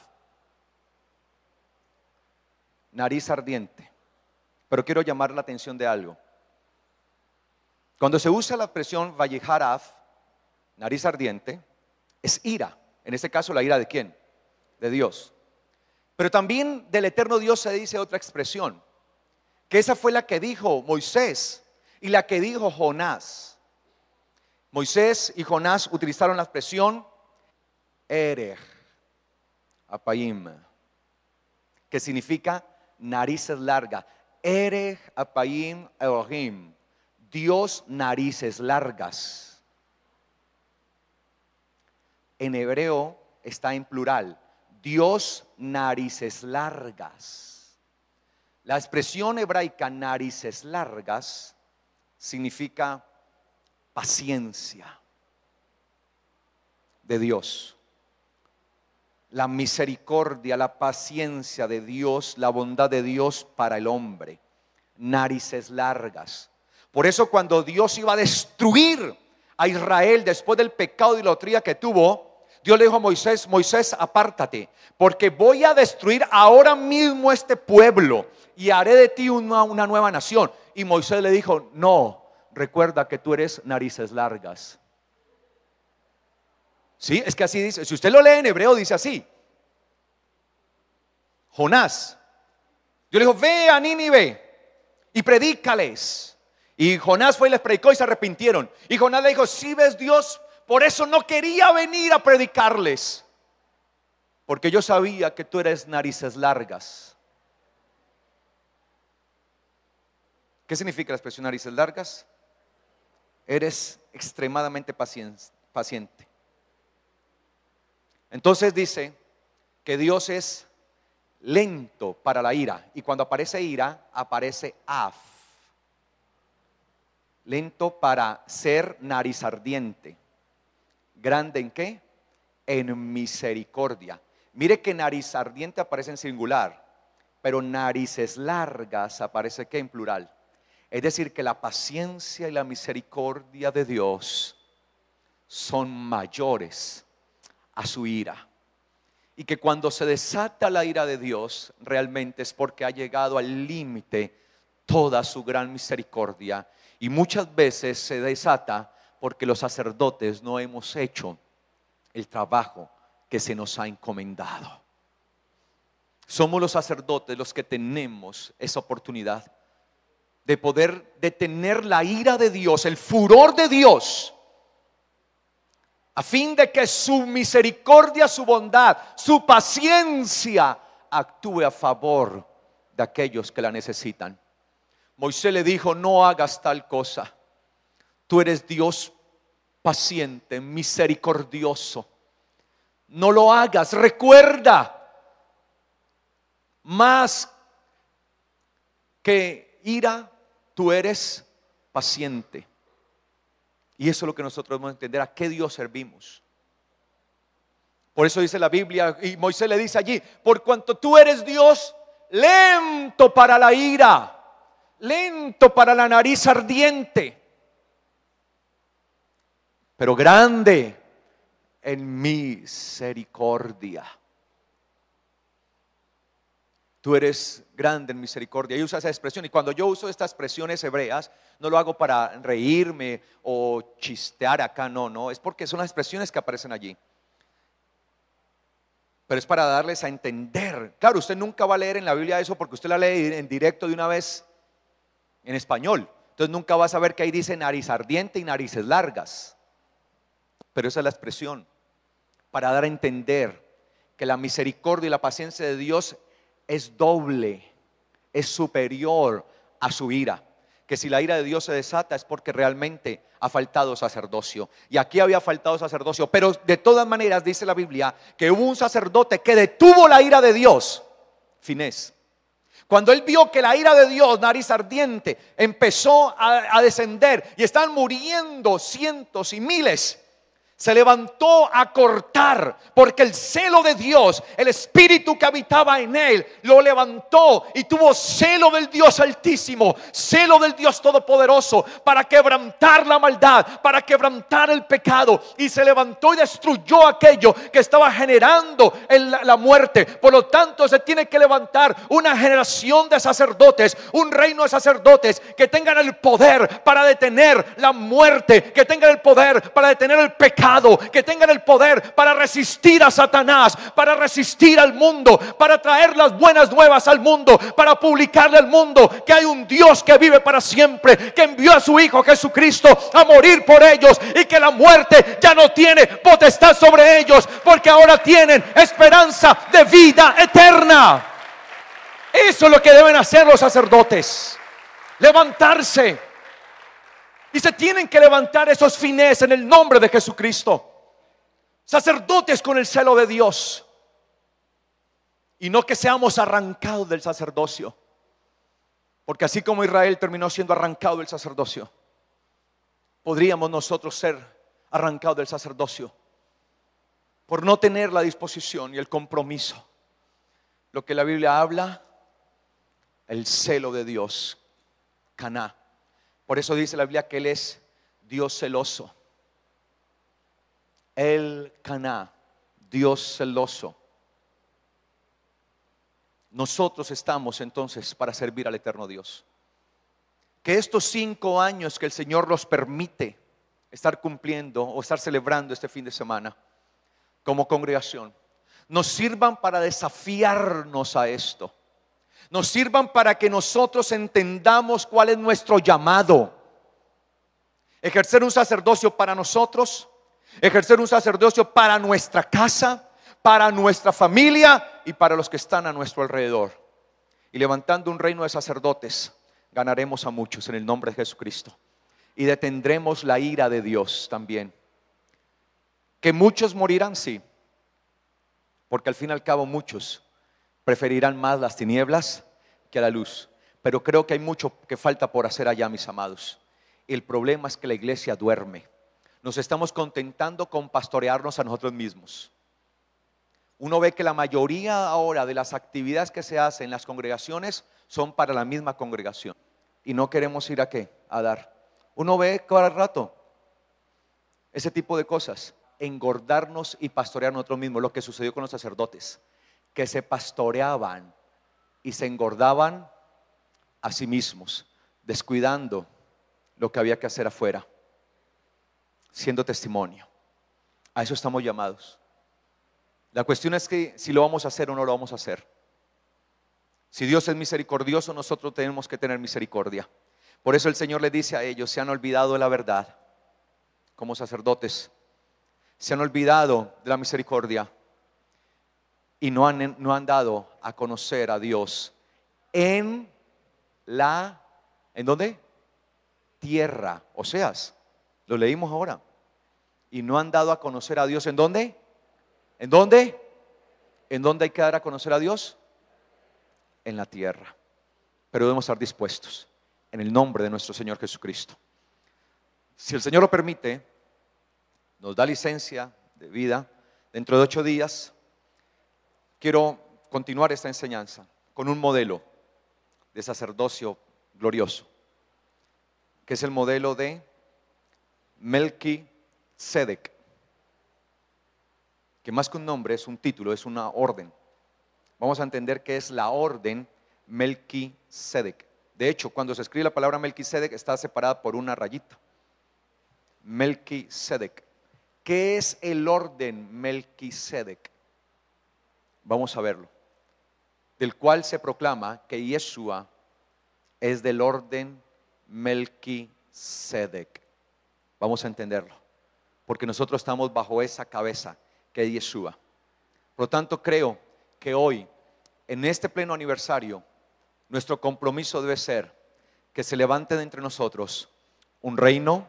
Nariz ardiente. Pero quiero llamar la atención de algo. Cuando se usa la expresión Vayihar af, nariz ardiente, es ira. En este caso, la ira de ¿quién? De Dios. Pero también del eterno Dios se dice otra expresión, que esa fue la que dijo Moisés y la que dijo Jonás. Moisés y Jonás utilizaron la expresión Erech Apayim, que significa narices largas. Erech Apayim Elohim, Dios narices largas. En hebreo está en plural, Dios narices largas. La expresión hebraica narices largas significa paciencia de Dios, la misericordia, la paciencia de Dios, la bondad de Dios para el hombre. Narices largas. Por eso cuando Dios iba a destruir a Israel después del pecado de idolatría que tuvo, Dios le dijo a Moisés, Moisés, apártate, porque voy a destruir ahora mismo este pueblo y haré de ti una nueva nación. Y Moisés le dijo, no, recuerda que tú eres narices largas. Sí, es que así dice. Si usted lo lee en hebreo, dice así. Jonás, Dios le dijo, ve a Nínive y predícales. Y Jonás fue y les predicó y se arrepintieron. Y Jonás le dijo, si ves Dios, por eso no quería venir a predicarles, porque yo sabía que tú eres narices largas. ¿Qué significa la expresión narices largas? Eres extremadamente paciente. Entonces dice que Dios es lento para la ira. Y cuando aparece ira, aparece af. Lento para ser nariz ardiente. ¿Grande en qué? En misericordia. Mire que nariz ardiente aparece en singular, pero narices largas aparece ¿qué? En plural. Es decir, que la paciencia y la misericordia de Dios son mayores a su ira. Y que cuando se desata la ira de Dios, realmente es porque ha llegado al límite toda su gran misericordia. Y muchas veces se desata porque los sacerdotes no hemos hecho el trabajo que se nos ha encomendado. Somos los sacerdotes los que tenemos esa oportunidad de poder detener la ira de Dios, el furor de Dios, a fin de que su misericordia, su bondad, su paciencia actúe a favor de aquellos que la necesitan. Moisés le dijo, no hagas tal cosa. Tú eres Dios paciente, misericordioso. No lo hagas. Recuerda, más que ira, tú eres paciente. Y eso es lo que nosotros debemos entender, a qué Dios servimos. Por eso dice la Biblia, y Moisés le dice allí, por cuanto tú eres Dios lento para la ira, lento para la nariz ardiente, pero grande en misericordia. Tú eres grande en misericordia. Y usa esa expresión. Y cuando yo uso estas expresiones hebreas, no lo hago para reírme o chistear acá, no, es porque son las expresiones que aparecen allí. Pero es para darles a entender. Claro, usted nunca va a leer en la Biblia eso porque usted la lee en directo de una vez en español. Entonces nunca vas a ver que ahí dice nariz ardiente y narices largas. Pero esa es la expresión para dar a entender que la misericordia y la paciencia de Dios es doble, es superior a su ira. Que si la ira de Dios se desata es porque realmente ha faltado sacerdocio. Y aquí había faltado sacerdocio, pero de todas maneras dice la Biblia que hubo un sacerdote que detuvo la ira de Dios, Finés. Cuando él vio que la ira de Dios, nariz ardiente, empezó a descender y están muriendo cientos y miles, se levantó a cortar, porque el celo de Dios, el espíritu que habitaba en él, lo levantó y tuvo celo del Dios Altísimo, celo del Dios Todopoderoso, para quebrantar la maldad, para quebrantar el pecado, y se levantó y destruyó aquello que estaba generando la muerte. Por lo tanto, se tiene que levantar una generación de sacerdotes, un reino de sacerdotes que tengan el poder para detener la muerte, que tengan el poder para detener el pecado, que tengan el poder para resistir a Satanás, para resistir al mundo, para traer las buenas nuevas al mundo, para publicarle al mundo que hay un Dios que vive para siempre, que envió a su Hijo Jesucristo a morir por ellos, y que la muerte ya no tiene potestad sobre ellos, porque ahora tienen esperanza de vida eterna. Eso es lo que deben hacer los sacerdotes: levantarse. Y se tienen que levantar esos Finés en el nombre de Jesucristo. Sacerdotes con el celo de Dios. Y no que seamos arrancados del sacerdocio. Porque así como Israel terminó siendo arrancado del sacerdocio, podríamos nosotros ser arrancados del sacerdocio por no tener la disposición y el compromiso. Lo que la Biblia habla, el celo de Dios, Caná. Por eso dice la Biblia que Él es Dios celoso. El Caná, Dios celoso. Nosotros estamos entonces para servir al eterno Dios. Que estos 5 años que el Señor nos permite estar cumpliendo o estar celebrando este fin de semana como congregación, nos sirvan para desafiarnos a esto. Nos sirvan para que nosotros entendamos cuál es nuestro llamado. Ejercer un sacerdocio para nosotros, ejercer un sacerdocio para nuestra casa, para nuestra familia y para los que están a nuestro alrededor. Y levantando un reino de sacerdotes, ganaremos a muchos en el nombre de Jesucristo. Y detendremos la ira de Dios también. Que muchos morirán, sí, porque al fin y al cabo muchos preferirán más las tinieblas que a la luz. Pero creo que hay mucho que falta por hacer allá, mis amados. El problema es que la iglesia duerme. Nos estamos contentando con pastorearnos a nosotros mismos. Uno ve que la mayoría ahora de las actividades que se hacen en las congregaciones son para la misma congregación. Y no queremos ir ¿a qué? A dar. Uno ve cada rato ese tipo de cosas. Engordarnos y pastorear nosotros mismos. Lo que sucedió con los sacerdotes, que se pastoreaban y se engordaban a sí mismos, descuidando lo que había que hacer afuera, siendo testimonio. A eso estamos llamados. La cuestión es que si lo vamos a hacer o no lo vamos a hacer. Si Dios es misericordioso, nosotros tenemos que tener misericordia. Por eso el Señor le dice a ellos: se han olvidado de la verdad. Como sacerdotes se han olvidado de la misericordia y no han dado a conocer a Dios ¿en dónde? Tierra. Oseas, lo leímos ahora. Y no han dado a conocer a Dios ¿en dónde? ¿En dónde? ¿En dónde hay que dar a conocer a Dios? En la tierra. Pero debemos estar dispuestos en el nombre de nuestro Señor Jesucristo. Si el Señor lo permite, nos da licencia de vida, dentro de 8 días quiero continuar esta enseñanza con un modelo de sacerdocio glorioso, que es el modelo de Melquisedec, que más que un nombre es un título, es una orden. Vamos a entender que es la orden Melquisedec. De hecho, cuando se escribe la palabra Melquisedec está separada por una rayita. Melquisedec. ¿Qué es el orden Melquisedec? Vamos a verlo. Del cual se proclama que Yeshua es del orden Melquisedec. Vamos a entenderlo, porque nosotros estamos bajo esa cabeza que es Yeshua. Por lo tanto, creo que hoy, en este pleno aniversario, nuestro compromiso debe ser que se levante de entre nosotros un reino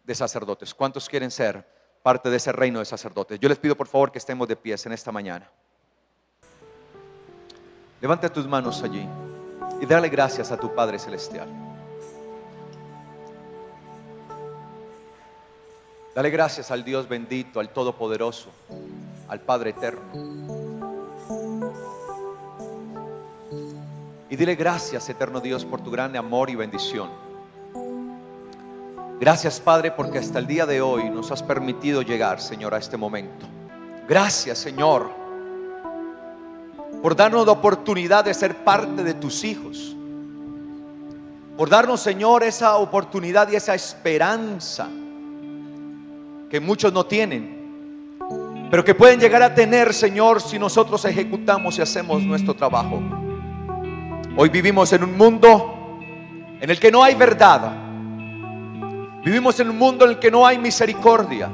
de sacerdotes. ¿Cuántos quieren ser parte de ese reino de sacerdotes? Yo les pido por favor que estemos de pies en esta mañana. Levanta tus manos allí y dale gracias a tu Padre Celestial. Dale gracias al Dios bendito, al Todopoderoso, al Padre Eterno. Y dile gracias, eterno Dios, por tu gran amor y bendición. Gracias, Padre, porque hasta el día de hoy nos has permitido llegar, Señor, a este momento. Gracias, Señor, por darnos la oportunidad de ser parte de tus hijos. Por darnos, Señor, esa oportunidad y esa esperanza que muchos no tienen, pero que pueden llegar a tener, Señor, si nosotros ejecutamos y hacemos nuestro trabajo. Hoy vivimos en un mundo en el que no hay verdad. Vivimos en un mundo en el que no hay misericordia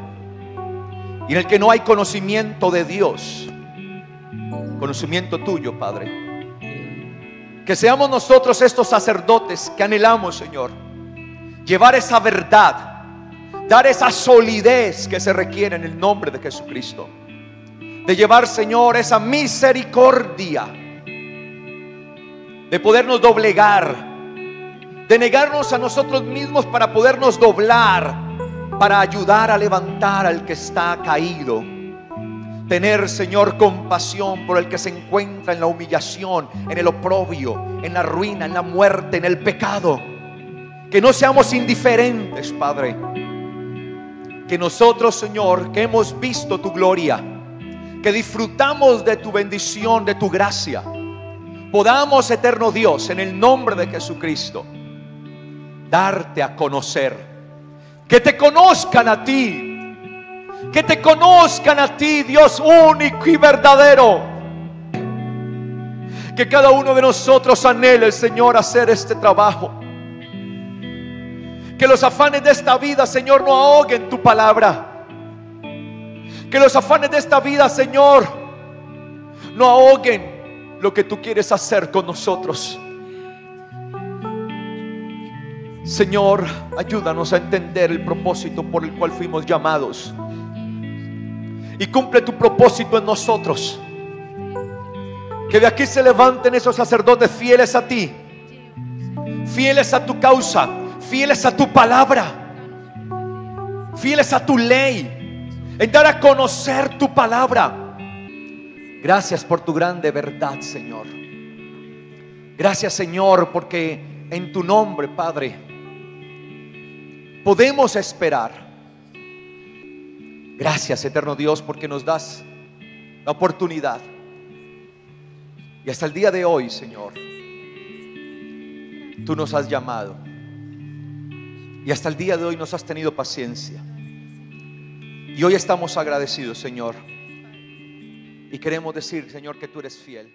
y en el que no hay conocimiento de Dios, conocimiento tuyo, Padre. Que seamos nosotros estos sacerdotes que anhelamos, Señor, llevar esa verdad, dar esa solidez que se requiere en el nombre de Jesucristo. De llevar, Señor, esa misericordia, de podernos doblegar, de negarnos a nosotros mismos para podernos doblar, para ayudar a levantar al que está caído. Tener, Señor, compasión por el que se encuentra en la humillación, en el oprobio, en la ruina, en la muerte, en el pecado. Que no seamos indiferentes, Padre. Que nosotros, Señor, que hemos visto tu gloria, que disfrutamos de tu bendición, de tu gracia, podamos, eterno Dios, en el nombre de Jesucristo, darte a conocer. Que te conozcan a ti, que te conozcan a ti, Dios único y verdadero. Que cada uno de nosotros anhele, Señor, hacer este trabajo. Que los afanes de esta vida, Señor, no ahoguen tu palabra. Que los afanes de esta vida, Señor, no ahoguen lo que tú quieres hacer con nosotros. Señor, ayúdanos a entender el propósito por el cual fuimos llamados. Y cumple tu propósito en nosotros. Que de aquí se levanten esos sacerdotes fieles a ti, fieles a tu causa, fieles a tu palabra, fieles a tu ley, en dar a conocer tu palabra. Gracias por tu grande verdad, Señor. Gracias, Señor, porque en tu nombre, Padre, podemos esperar. Gracias, eterno Dios, porque nos das la oportunidad. Y hasta el día de hoy, Señor, tú nos has llamado. Y hasta el día de hoy nos has tenido paciencia. Y hoy estamos agradecidos, Señor. Y queremos decir, Señor, que tú eres fiel.